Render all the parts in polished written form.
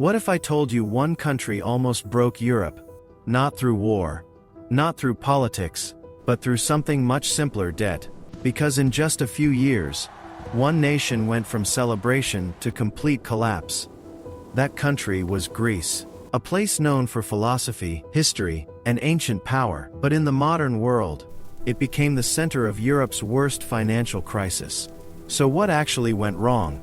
What if I told you one country almost broke Europe? Not through war, not through politics, but through something much simpler: debt. Because in just a few years, one nation went from celebration to complete collapse. That country was Greece, a place known for philosophy, history, and ancient power. But in the modern world, it became the center of Europe's worst financial crisis. So what actually went wrong?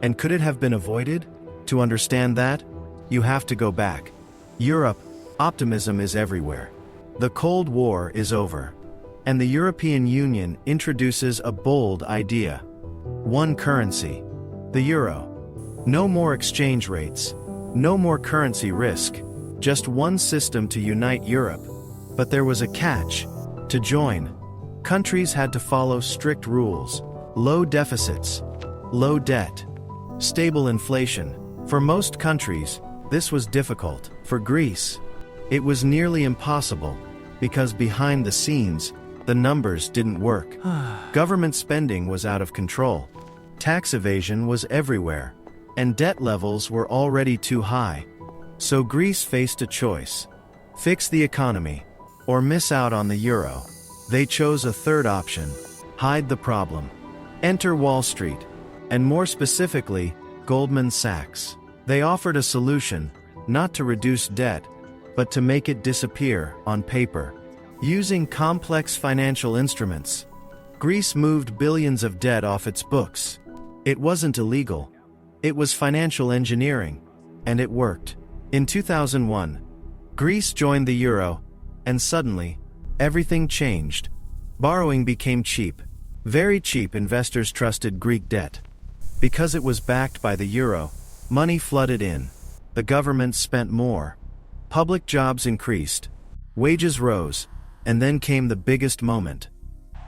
And could it have been avoided? To understand that, you have to go back. Europe, optimism is everywhere. The Cold War is over. And the European Union introduces a bold idea. One currency. The euro. No more exchange rates. No more currency risk. Just one system to unite Europe. But there was a catch. To join, countries had to follow strict rules. Low deficits. Low debt. Stable inflation. For most countries, this was difficult. For Greece, it was nearly impossible, because behind the scenes, the numbers didn't work. Government spending was out of control. Tax evasion was everywhere. And debt levels were already too high. So Greece faced a choice: fix the economy, or miss out on the euro. They chose a third option: hide the problem. Enter Wall Street, and more specifically, Goldman Sachs. They offered a solution, not to reduce debt, but to make it disappear on paper. Using complex financial instruments, Greece moved billions of debt off its books. It wasn't illegal. It was financial engineering, and it worked. In 2001, Greece joined the euro, and suddenly, everything changed. Borrowing became cheap. Very cheap. Investors trusted Greek debt. Because it was backed by the euro, money flooded in. The government spent more. Public jobs increased. Wages rose. And then came the biggest moment.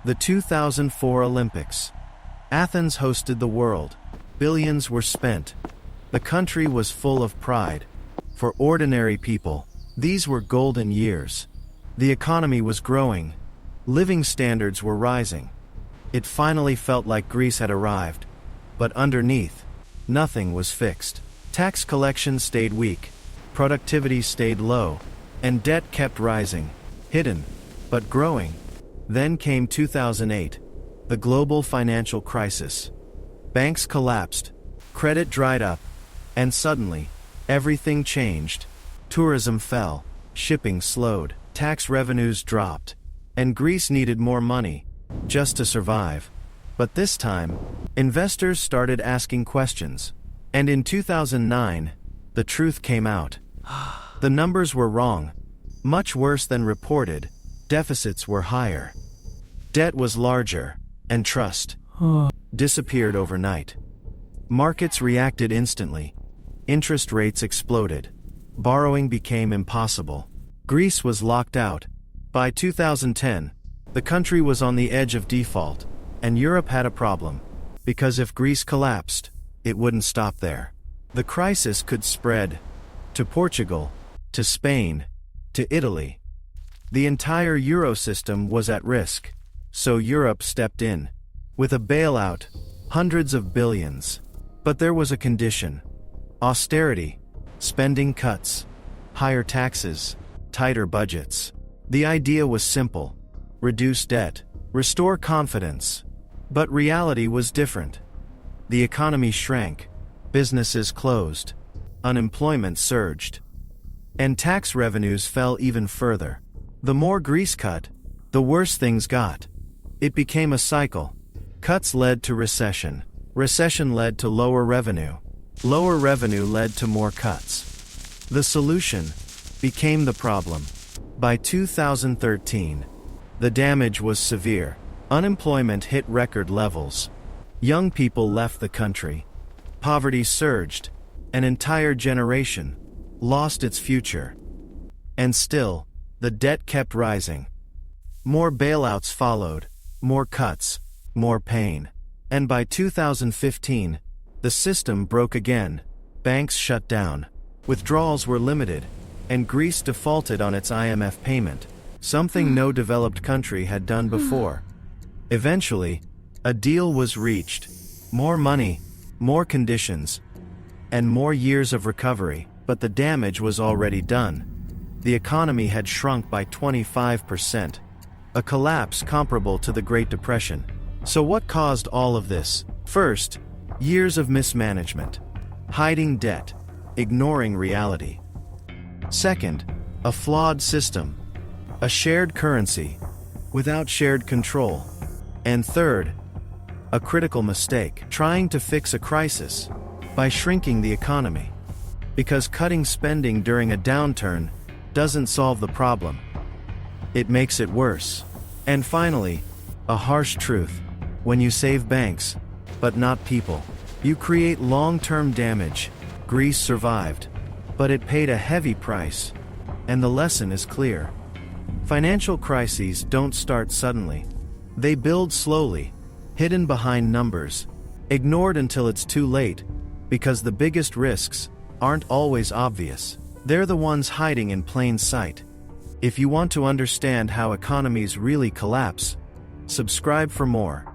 The 2004 Olympics. Athens hosted the world. Billions were spent. The country was full of pride. For ordinary people, these were golden years. The economy was growing. Living standards were rising. It finally felt like Greece had arrived. But underneath, nothing was fixed. Tax collection stayed weak. Productivity stayed low. And debt kept rising. Hidden, but growing. Then came 2008, the global financial crisis. Banks collapsed, credit dried up, and suddenly, everything changed. Tourism fell, shipping slowed, tax revenues dropped, and Greece needed more money, just to survive. But this time, investors started asking questions. And in 2009, the truth came out. The numbers were wrong, much worse than reported. Deficits were higher. Debt was larger, and trust disappeared overnight. Markets reacted instantly. Interest rates exploded. Borrowing became impossible. Greece was locked out. By 2010, the country was on the edge of default, and Europe had a problem. Because if Greece collapsed, it wouldn't stop there. The crisis could spread to Portugal, to Spain, to Italy. The entire euro system was at risk, so Europe stepped in. With a bailout, hundreds of billions. But there was a condition. Austerity, spending cuts, higher taxes, tighter budgets. The idea was simple: reduce debt, restore confidence. But reality was different. The economy shrank, businesses closed, unemployment surged, and tax revenues fell even further. The more Greece cut, the worse things got. It became a cycle. Cuts led to recession. Recession led to lower revenue. Lower revenue led to more cuts. The solution became the problem. By 2013, the damage was severe. Unemployment hit record levels. Young people left the country. Poverty surged. An entire generation lost its future. And still, the debt kept rising. More bailouts followed, more cuts, more pain. And by 2015, the system broke again. Banks shut down. Withdrawals were limited, and Greece defaulted on its IMF payment, something no developed country had done before. Eventually, a deal was reached. More money, more conditions. and more years of recovery, but the damage was already done. The economy had shrunk by 25%, a collapse comparable to the Great Depression. So what caused all of this? First, years of mismanagement, hiding debt, ignoring reality. Second, a flawed system, a shared currency, without shared control. And third, a critical mistake, trying to fix a crisis by shrinking the economy. Because cutting spending during a downturn doesn't solve the problem. It makes it worse. And finally, a harsh truth. When you save banks, but not people, you create long-term damage. Greece survived, but it paid a heavy price. And the lesson is clear. Financial crises don't start suddenly. They build slowly, hidden behind numbers, ignored until it's too late, because the biggest risks aren't always obvious. They're the ones hiding in plain sight. If you want to understand how economies really collapse, subscribe for more.